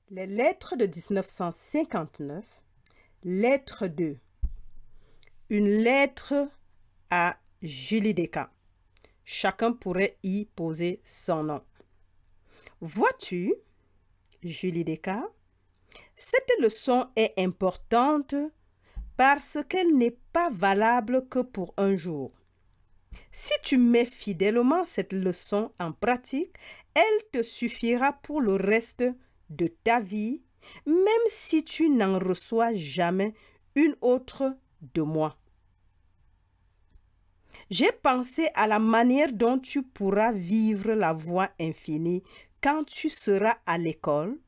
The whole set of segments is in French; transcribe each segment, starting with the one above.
Les lettres de 1959, lettre 2. Une lettre à Julie Descamps. Chacun pourrait y poser son nom. Vois-tu, Julie Descamps, cette leçon est importante parce qu'elle n'est pas valable que pour un jour. Si tu mets fidèlement cette leçon en pratique, elle te suffira pour le reste de ta vie, même si tu n'en reçois jamais une autre de moi. J'ai pensé à la manière dont tu pourras vivre la voie infinie quand tu seras à l'école,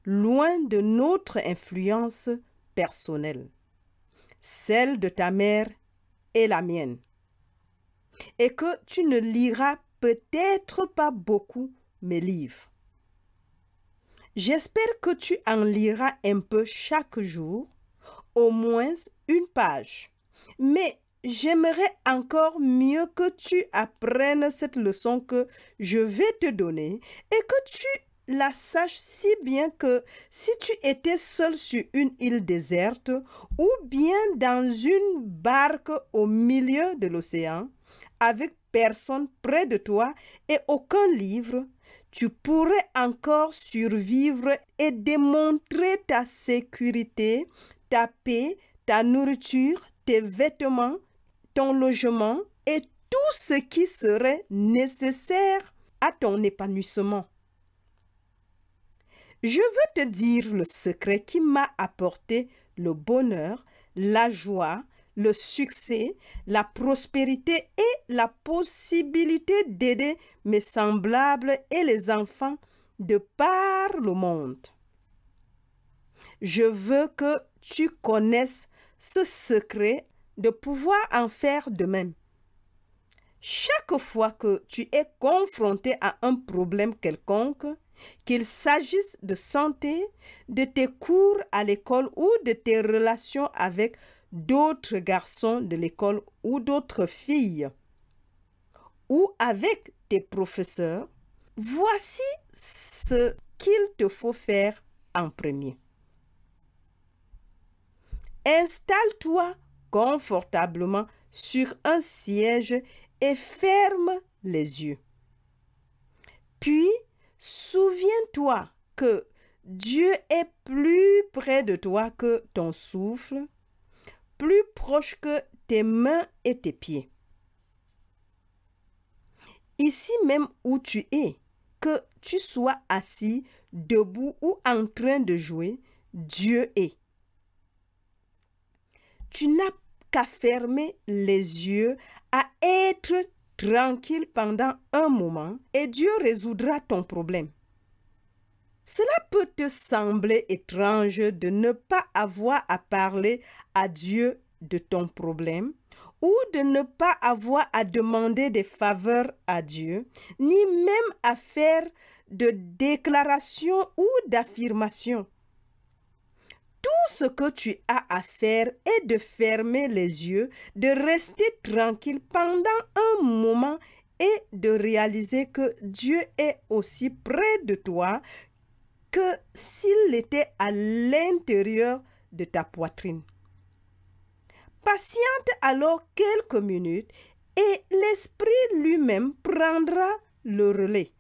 loin de notre influence personnelle, celle de ta mère et la mienne, et que tu ne liras peut-être pas beaucoup mes livres. J'espère que tu en liras un peu chaque jour, au moins une page. Mais j'aimerais encore mieux que tu apprennes cette leçon que je vais te donner et que tu la saches si bien que si tu étais seul sur une île déserte ou bien dans une barque au milieu de l'océan, avec personne près de toi et aucun livre, tu pourrais encore survivre et démontrer ta sécurité, ta paix, ta nourriture, tes vêtements, ton logement et tout ce qui serait nécessaire à ton épanouissement. Je veux te dire le secret qui m'a apporté le bonheur, la joie, le succès, la prospérité et la possibilité d'aider mes semblables et les enfants de par le monde. Je veux que tu connaisses ce secret de pouvoir en faire de même. Chaque fois que tu es confronté à un problème quelconque, qu'il s'agisse de santé, de tes cours à l'école ou de tes relations avec d'autres garçons de l'école ou d'autres filles, ou avec tes professeurs, voici ce qu'il te faut faire en premier. Installe-toi confortablement sur un siège et ferme les yeux. Puis, souviens-toi que Dieu est plus près de toi que ton souffle, plus proche que tes mains et tes pieds. Ici même où tu es, que tu sois assis, debout ou en train de jouer, Dieu est. Tu n'as qu'à fermer les yeux, à être tranquille pendant un moment et Dieu résoudra ton problème. Cela peut te sembler étrange de ne pas avoir à parler à Dieu de ton problème ou de ne pas avoir à demander des faveurs à Dieu, ni même à faire de déclarations ou d'affirmations. Tout ce que tu as à faire est de fermer les yeux, de rester tranquille pendant un moment et de réaliser que Dieu est aussi près de toi que s'il était à l'intérieur de ta poitrine. Patiente alors quelques minutes et l'Esprit lui-même prendra le relais.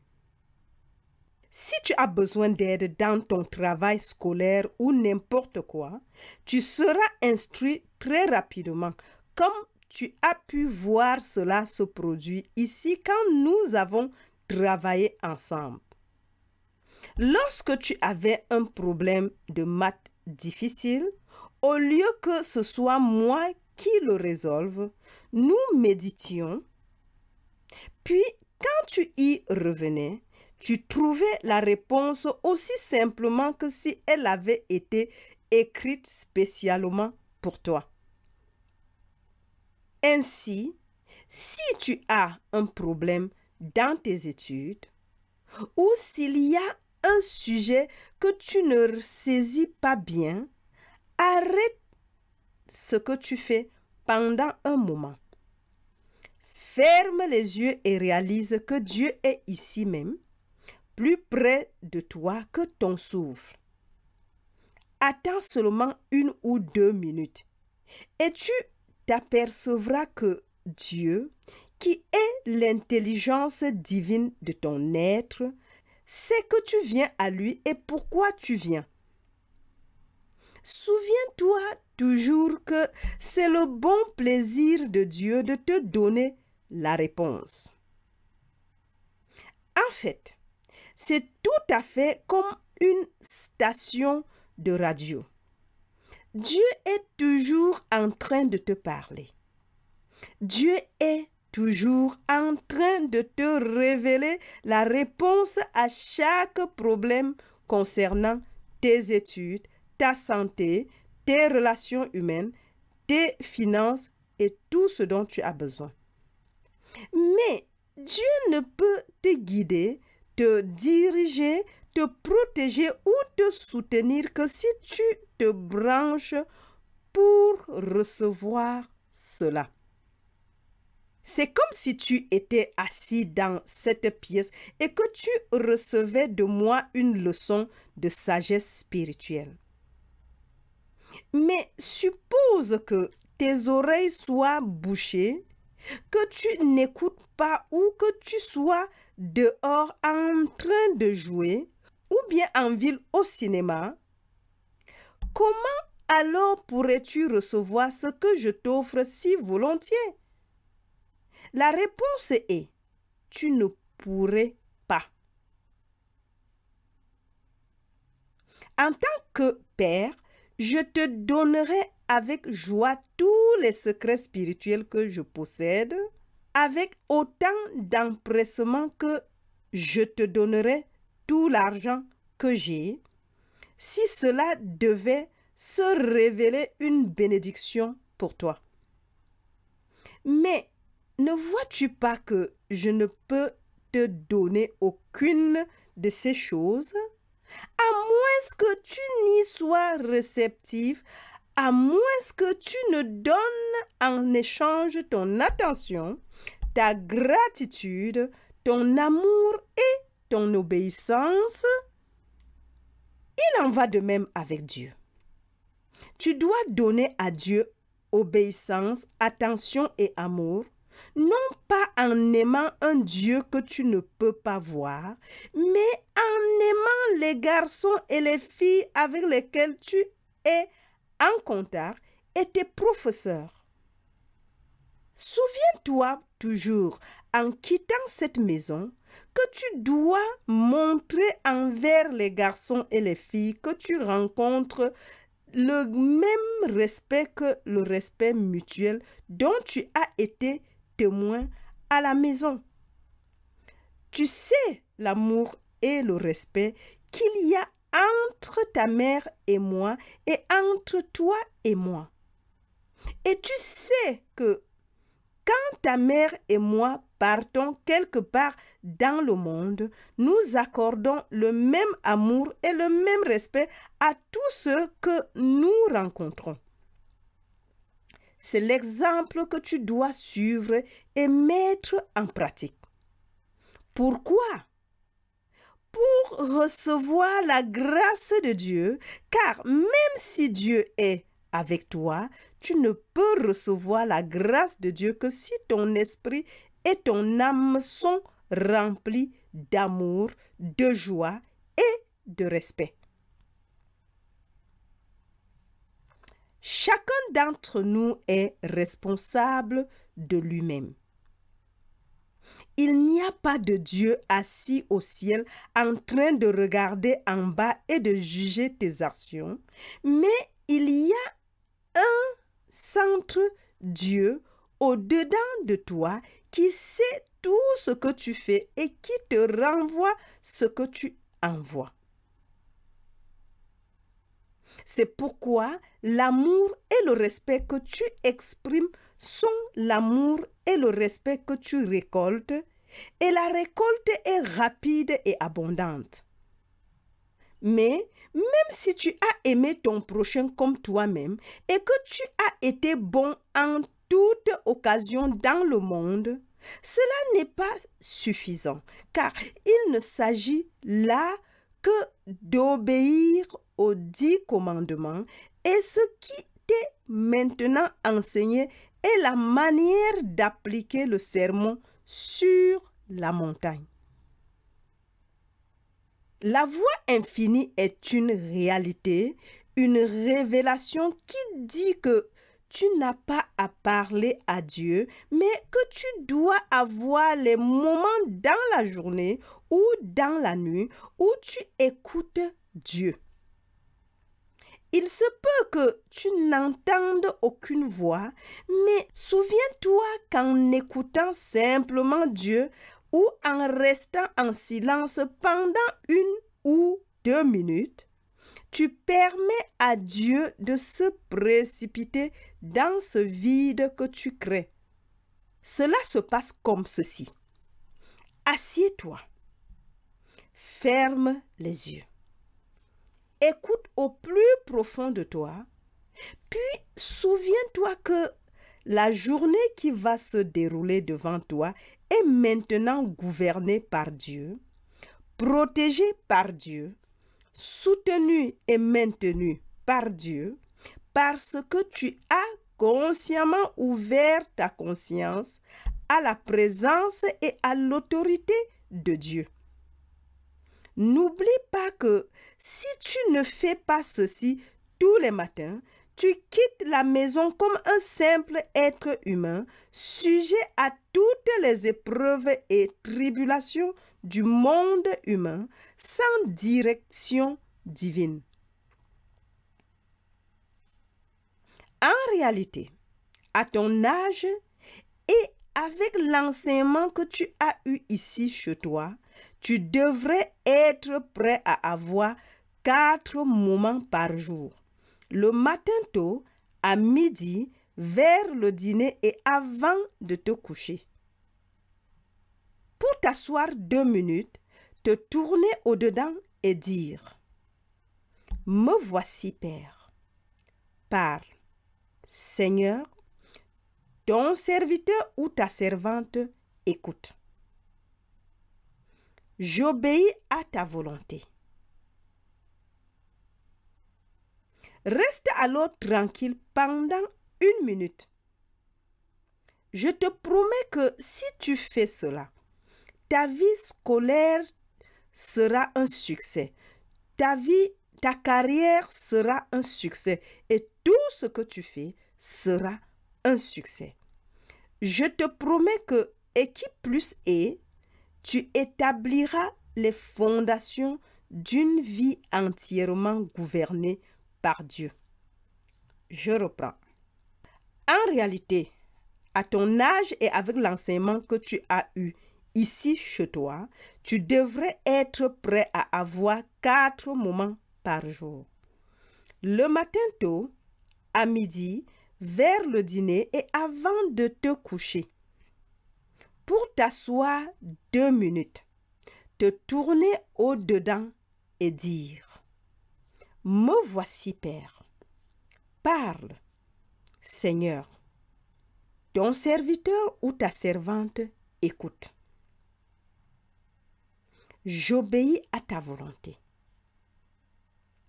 Si tu as besoin d'aide dans ton travail scolaire ou n'importe quoi, tu seras instruit très rapidement, comme tu as pu voir cela se produire ici quand nous avons travaillé ensemble. Lorsque tu avais un problème de maths difficile, au lieu que ce soit moi qui le résolve, nous méditions. Puis, quand tu y revenais, tu trouvais la réponse aussi simplement que si elle avait été écrite spécialement pour toi. Ainsi, si tu as un problème dans tes études ou s'il y a un sujet que tu ne saisis pas bien, arrête ce que tu fais pendant un moment. Ferme les yeux et réalise que Dieu est ici même, plus près de toi que ton souffle. Attends seulement 1 ou 2 minutes et tu t'apercevras que Dieu, qui est l'intelligence divine de ton être, sait que tu viens à lui et pourquoi tu viens. Souviens-toi toujours que c'est le bon plaisir de Dieu de te donner la réponse. En fait, c'est tout à fait comme une station de radio. Dieu est toujours en train de te parler. Dieu est toujours en train de te révéler la réponse à chaque problème concernant tes études, ta santé, tes relations humaines, tes finances et tout ce dont tu as besoin. Mais Dieu ne peut te guider, te diriger, te protéger ou te soutenir que si tu te branches pour recevoir cela. C'est comme si tu étais assis dans cette pièce et que tu recevais de moi une leçon de sagesse spirituelle. Mais suppose que tes oreilles soient bouchées, que tu n'écoutes pas ou que tu sois dehors en train de jouer ou bien en ville au cinéma. Comment alors pourrais-tu recevoir ce que je t'offre si volontiers? La réponse est, tu ne pourrais pas. En tant que père, je te donnerai avec joie tous les secrets spirituels que je possède, avec autant d'empressement que je te donnerai tout l'argent que j'ai, si cela devait se révéler une bénédiction pour toi. Mais ne vois-tu pas que je ne peux te donner aucune de ces choses, à moins que tu n'y sois réceptif, à moins que tu ne donnes en échange ton attention, ta gratitude, ton amour et ton obéissance? Il en va de même avec Dieu. Tu dois donner à Dieu obéissance, attention et amour, non pas en aimant un Dieu que tu ne peux pas voir, mais en aimant les garçons et les filles avec lesquels tu es en contact et tes professeurs. Souviens-toi toujours, en quittant cette maison, que tu dois montrer envers les garçons et les filles que tu rencontres le même respect que le respect mutuel dont tu as été témoin à la maison. Tu sais l'amour et le respect qu'il y a entre ta mère et moi et entre toi et moi. Et tu sais que quand ta mère et moi partons quelque part dans le monde, nous accordons le même amour et le même respect à tous ceux que nous rencontrons. C'est l'exemple que tu dois suivre et mettre en pratique. Pourquoi? Pour recevoir la grâce de Dieu, car même si Dieu est avec toi, tu ne peux recevoir la grâce de Dieu que si ton esprit et ton âme sont remplis d'amour, de joie et de respect. Chacun d'entre nous est responsable de lui-même. Il n'y a pas de Dieu assis au ciel en train de regarder en bas et de juger tes actions, mais il y a un centre Dieu au-dedans de toi qui sait tout ce que tu fais et qui te renvoie ce que tu envoies. C'est pourquoi l'amour et le respect que tu exprimes sont l'amour et le respect que tu récoltes, et la récolte est rapide et abondante. Mais même si tu as aimé ton prochain comme toi-même et que tu as été bon en toute occasion dans le monde, cela n'est pas suffisant, car il ne s'agit là que d'obéir aux 10 commandements et ce qui t'est maintenant enseigné est la manière d'appliquer le sermon sur la montagne. La voix infinie est une réalité, une révélation qui dit que tu n'as pas à parler à Dieu, mais que tu dois avoir les moments dans la journée ou dans la nuit où tu écoutes Dieu. Il se peut que tu n'entendes aucune voix, mais souviens-toi qu'en écoutant simplement Dieu ou en restant en silence pendant 1 ou 2 minutes, tu permets à Dieu de se précipiter dans ce vide que tu crées. Cela se passe comme ceci. Assieds-toi. Ferme les yeux. Écoute au plus profond de toi. Puis souviens-toi que la journée qui va se dérouler devant toi est maintenant gouvernée par Dieu, protégée par Dieu, soutenu et maintenu par Dieu, parce que tu as consciemment ouvert ta conscience à la présence et à l'autorité de Dieu. N'oublie pas que si tu ne fais pas ceci tous les matins, tu quittes la maison comme un simple être humain, sujet à toutes les épreuves et tribulations du monde humain, sans direction divine. En réalité, à ton âge et avec l'enseignement que tu as eu ici chez toi, tu devrais être prêt à avoir 4 moments par jour. Le matin tôt, à midi, vers le dîner et avant de te coucher. Pour t'asseoir 2 minutes, te tourner au-dedans et dire « Me voici, Père. Parle, Seigneur, ton serviteur ou ta servante écoute. J'obéis à ta volonté. » Reste alors tranquille pendant 1 minute. Je te promets que si tu fais cela, ta vie scolaire sera un succès. Ta carrière sera un succès et tout ce que tu fais sera un succès. Je te promets que Équipe Plus E, tu établiras les fondations d'une vie entièrement gouvernée par Dieu. Je reprends. En réalité, à ton âge et avec l'enseignement que tu as eu ici chez toi, tu devrais être prêt à avoir 4 moments par jour. Le matin tôt, à midi, vers le dîner et avant de te coucher. Pour t'asseoir 2 minutes, te tourner au-dedans et dire « Me voici, Père. Parle, Seigneur. Ton serviteur ou ta servante écoute. J'obéis à ta volonté. »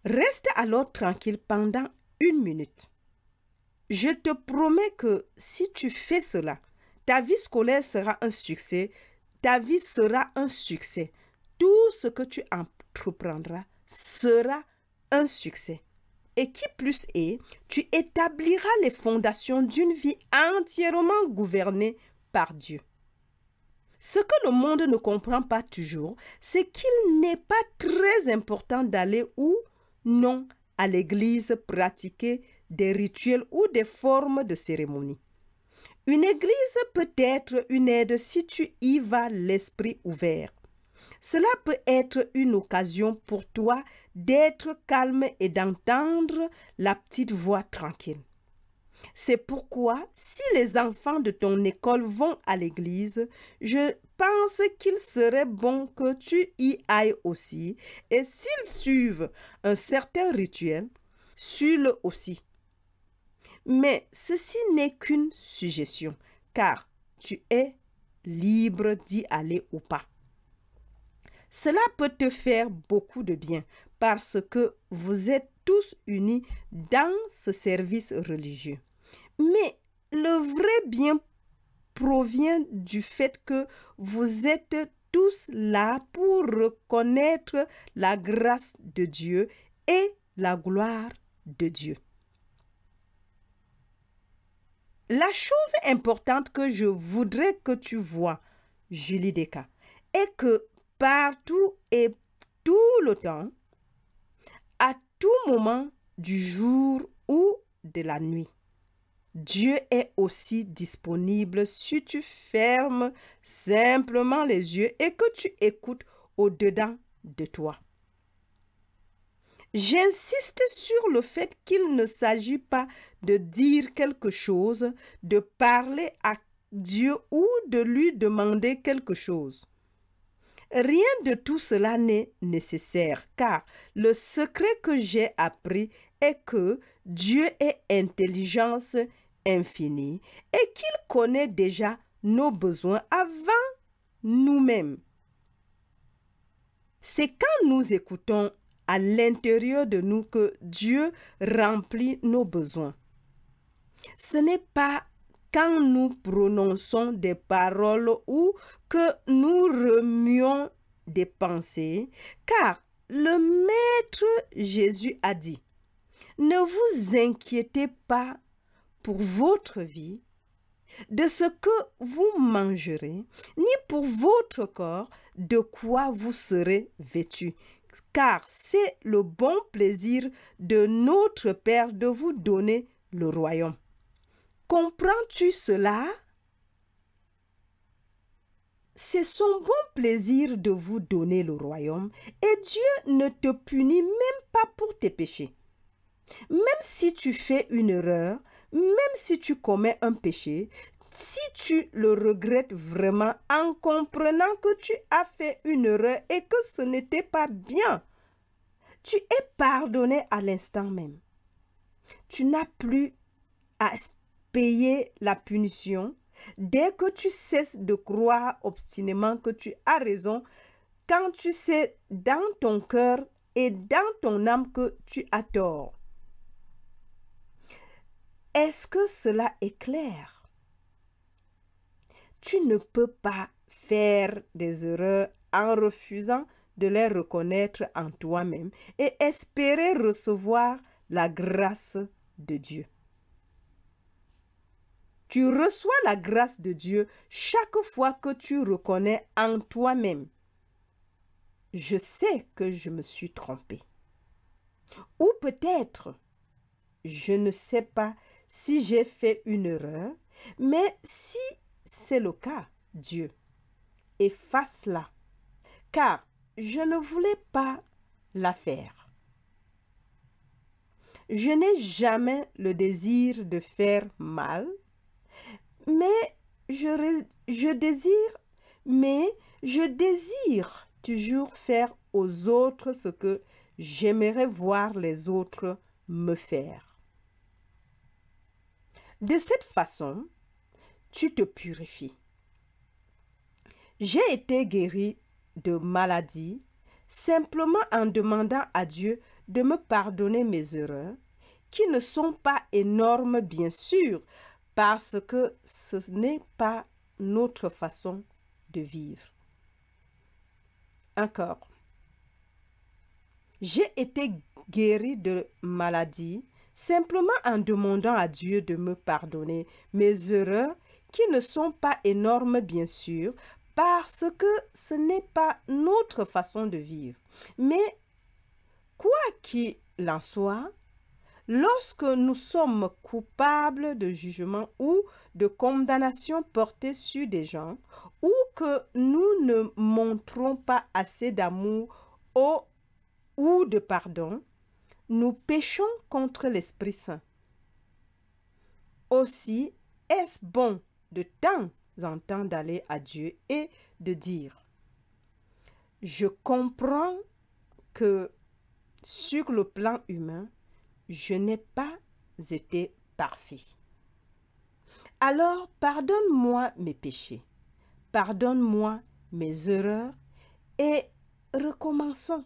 Reste alors tranquille pendant 1 minute. Je te promets que si tu fais cela, ta vie scolaire sera un succès, ta vie sera un succès. Tout ce que tu entreprendras sera un succès. Équipe Plus E, tu établiras les fondations d'une vie entièrement gouvernée par Dieu. Ce que le monde ne comprend pas toujours, c'est qu'il n'est pas très important d'aller ou non à l'église pratiquer des rituels ou des formes de cérémonie. Une église peut être une aide si tu y vas l'esprit ouvert. Cela peut être une occasion pour toi d'être calme et d'entendre la petite voix tranquille. C'est pourquoi, si les enfants de ton école vont à l'église, je pense qu'il serait bon que tu y ailles aussi. Et s'ils suivent un certain rituel, suis-le aussi. Mais ceci n'est qu'une suggestion, car tu es libre d'y aller ou pas. Cela peut te faire beaucoup de bien parce que vous êtes tous unis dans ce service religieux. Mais le vrai bien provient du fait que vous êtes tous là pour reconnaître la grâce de Dieu et la gloire de Dieu. La chose importante que je voudrais que tu vois, Julie Deka, est que partout et tout le temps, à tout moment du jour ou de la nuit, Dieu est aussi disponible si tu fermes simplement les yeux et que tu écoutes au-dedans de toi. J'insiste sur le fait qu'il ne s'agit pas de dire quelque chose, de parler à Dieu ou de lui demander quelque chose. Rien de tout cela n'est nécessaire, car le secret que j'ai appris est que Dieu est intelligence infinie et qu'il connaît déjà nos besoins avant nous-mêmes. C'est quand nous écoutons à l'intérieur de nous que Dieu remplit nos besoins. Ce n'est pas quand nous prononçons des paroles ou que nous remuons des pensées, car le Maître Jésus a dit, « Ne vous inquiétez pas pour votre vie, de ce que vous mangerez, ni pour votre corps, de quoi vous serez vêtus. Car c'est le bon plaisir de notre Père de vous donner le royaume. » Comprends-tu cela? C'est son bon plaisir de vous donner le royaume et Dieu ne te punit même pas pour tes péchés. Même si tu fais une erreur, même si tu commets un péché, si tu le regrettes vraiment en comprenant que tu as fait une erreur et que ce n'était pas bien, tu es pardonné à l'instant même. Tu n'as plus à payer la punition dès que tu cesses de croire obstinément que tu as raison, quand tu sais dans ton cœur et dans ton âme que tu as tort. Est-ce que cela est clair? Tu ne peux pas faire des erreurs en refusant de les reconnaître en toi-même et espérer recevoir la grâce de Dieu. Tu reçois la grâce de Dieu chaque fois que tu reconnais en toi-même. Je sais que je me suis trompé. Ou peut-être, je ne sais pas si j'ai fait une erreur, mais si c'est le cas, Dieu, efface-la, car je ne voulais pas la faire. Je n'ai jamais le désir de faire mal, mais je désire toujours faire aux autres ce que j'aimerais voir les autres me faire. De cette façon, tu te purifies. J'ai été guéri de maladie simplement en demandant à Dieu de me pardonner mes erreurs, qui ne sont pas énormes bien sûr, parce que ce n'est pas notre façon de vivre. Encore. J'ai été guéri de maladie simplement en demandant à Dieu de me pardonner mes erreurs qui ne sont pas énormes bien sûr, parce que ce n'est pas notre façon de vivre. Mais quoi qu'il en soit, lorsque nous sommes coupables de jugement ou de condamnation portée sur des gens, ou que nous ne montrons pas assez d'amour ou de pardon, nous péchons contre l'Esprit Saint. Aussi, est-ce bon de temps en temps d'aller à Dieu et de dire, je comprends que sur le plan humain, je n'ai pas été parfait. Alors, pardonne-moi mes péchés, pardonne-moi mes erreurs et recommençons.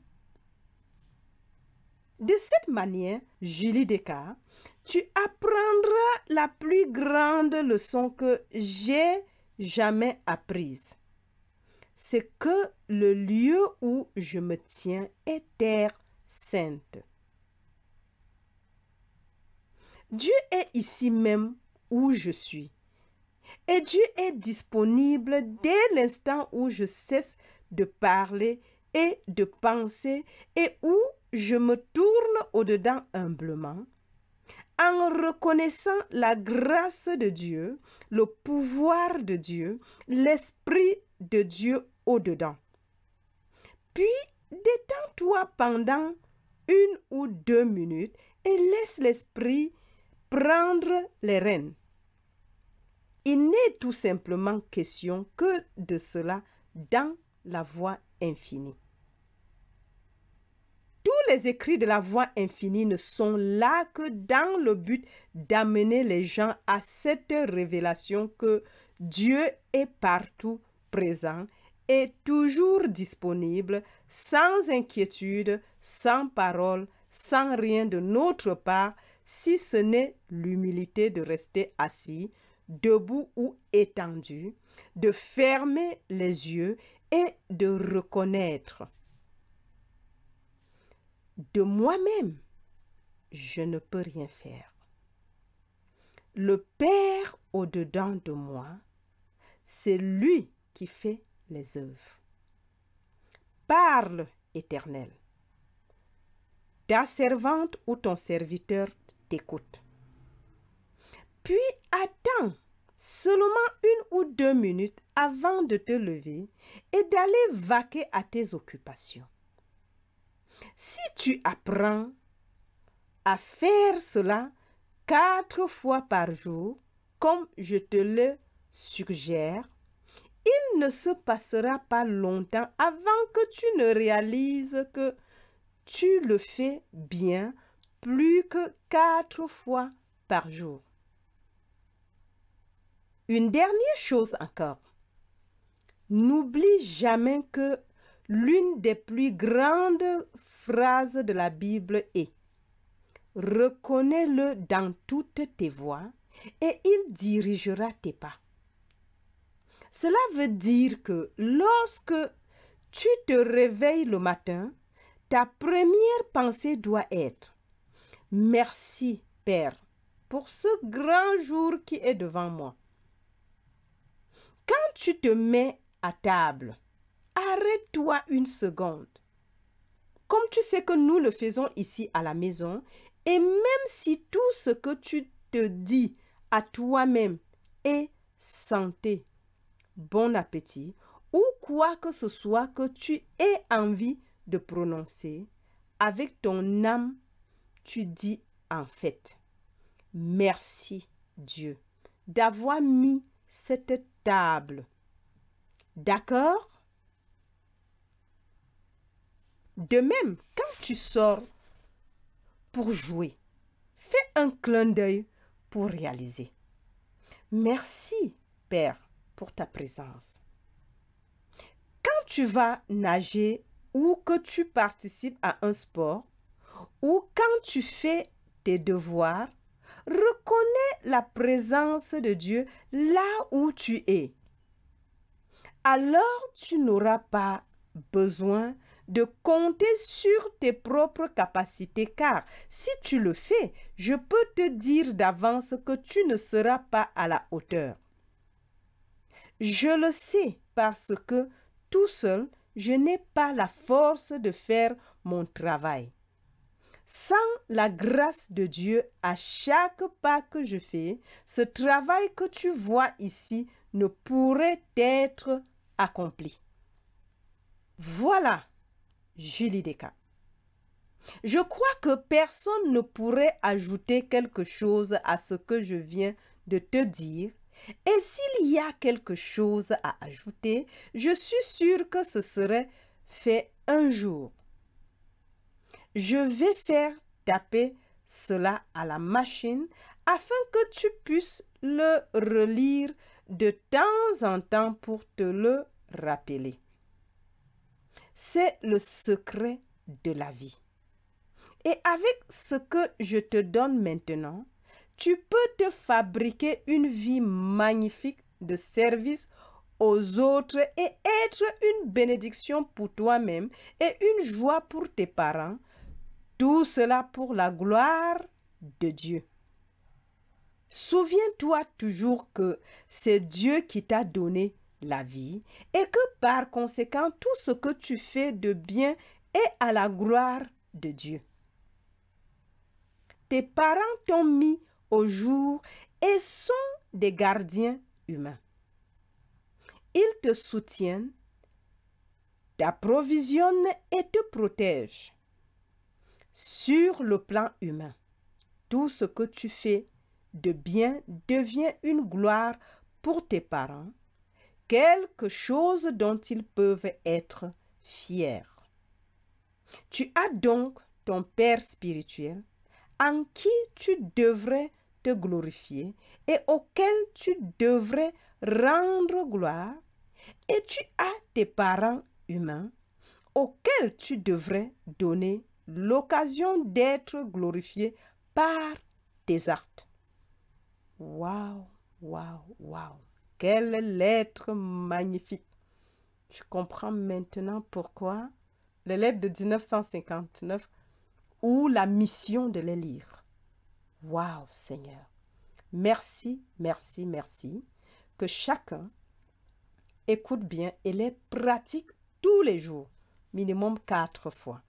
De cette manière, Julie Descartes, tu apprendras la plus grande leçon que j'ai jamais apprise. C'est que le lieu où je me tiens est terre sainte. Dieu est ici même où je suis. Et Dieu est disponible dès l'instant où je cesse de parler et de penser et où je me tourne au-dedans humblement, en reconnaissant la grâce de Dieu, le pouvoir de Dieu, l'Esprit de Dieu au-dedans. Puis, détends-toi pendant 1 ou 2 minutes et laisse l'Esprit prendre les rênes. Il n'est tout simplement question que de cela dans la voie infinie. Tous les écrits de la voie infinie ne sont là que dans le but d'amener les gens à cette révélation que Dieu est partout présent et toujours disponible, sans inquiétude, sans parole, sans rien de notre part, si ce n'est l'humilité de rester assis, debout ou étendu, de fermer les yeux et de reconnaître. De moi-même, je ne peux rien faire. Le Père au-dedans de moi, c'est lui qui fait les œuvres. Parle, Éternel. Ta servante ou ton serviteur t'écoute. Puis attends seulement 1 ou 2 minutes avant de te lever et d'aller vaquer à tes occupations. Si tu apprends à faire cela 4 fois par jour, comme je te le suggère, il ne se passera pas longtemps avant que tu ne réalises que tu le fais bien plus que 4 fois par jour. Une dernière chose encore. N'oublie jamais que l'une des plus grandes phrases de la Bible est « Reconnais-le dans toutes tes voies et il dirigera tes pas ». Cela veut dire que lorsque tu te réveilles le matin, ta première pensée doit être « Merci, Père, pour ce grand jour qui est devant moi ». Quand tu te mets à table, arrête-toi 1 seconde. Comme tu sais que nous le faisons ici à la maison, et même si tout ce que tu te dis à toi-même est santé, bon appétit, ou quoi que ce soit que tu aies envie de prononcer, avec ton âme, tu dis en fait, merci Dieu d'avoir mis cette table. D'accord? De même, quand tu sors pour jouer, fais un clin d'œil pour réaliser. Merci, Père, pour ta présence. Quand tu vas nager ou que tu participes à un sport, ou quand tu fais tes devoirs, reconnais la présence de Dieu là où tu es. Alors tu n'auras pas besoin de compter sur tes propres capacités, car si tu le fais, je peux te dire d'avance que tu ne seras pas à la hauteur. Je le sais parce que tout seul, je n'ai pas la force de faire mon travail. Sans la grâce de Dieu, à chaque pas que je fais, ce travail que tu vois ici ne pourrait être accompli. Voilà, Julie Descartes. Je crois que personne ne pourrait ajouter quelque chose à ce que je viens de te dire. Et s'il y a quelque chose à ajouter, je suis sûre que ce serait fait un jour. Je vais faire taper cela à la machine afin que tu puisses le relire de temps en temps pour te le rappeler. C'est le secret de la vie. Et avec ce que je te donne maintenant, tu peux te fabriquer une vie magnifique de service aux autres et être une bénédiction pour toi-même et une joie pour tes parents. Tout cela pour la gloire de Dieu. Souviens-toi toujours que c'est Dieu qui t'a donné la vie et que par conséquent, tout ce que tu fais de bien est à la gloire de Dieu. Tes parents t'ont mis au jour et sont des gardiens humains. Ils te soutiennent, t'approvisionnent et te protègent. Sur le plan humain, tout ce que tu fais de bien devient une gloire pour tes parents, quelque chose dont ils peuvent être fiers. Tu as donc ton Père spirituel en qui tu devrais te glorifier et auquel tu devrais rendre gloire, et tu as tes parents humains auxquels tu devrais donner l'occasion d'être glorifié par tes actes. Waouh, waouh, waouh! Quelle lettre magnifique! Je comprends maintenant pourquoi les lettres de 1959 ou la mission de les lire. Waouh, Seigneur! Merci, merci, merci. Que chacun écoute bien et les pratique tous les jours, minimum 4 fois.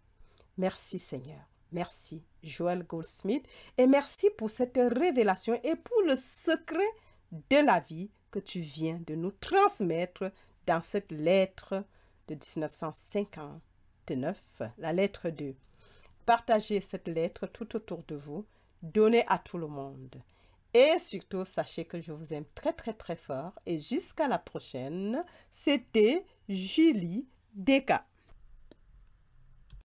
Merci, Seigneur. Merci, Joel Goldsmith. Et merci pour cette révélation et pour le secret de la vie que tu viens de nous transmettre dans cette lettre de 1959, la lettre 2. Partagez cette lettre tout autour de vous. Donnez à tout le monde. Et surtout, sachez que je vous aime très, très, très fort. Et jusqu'à la prochaine, c'était Julie Deka.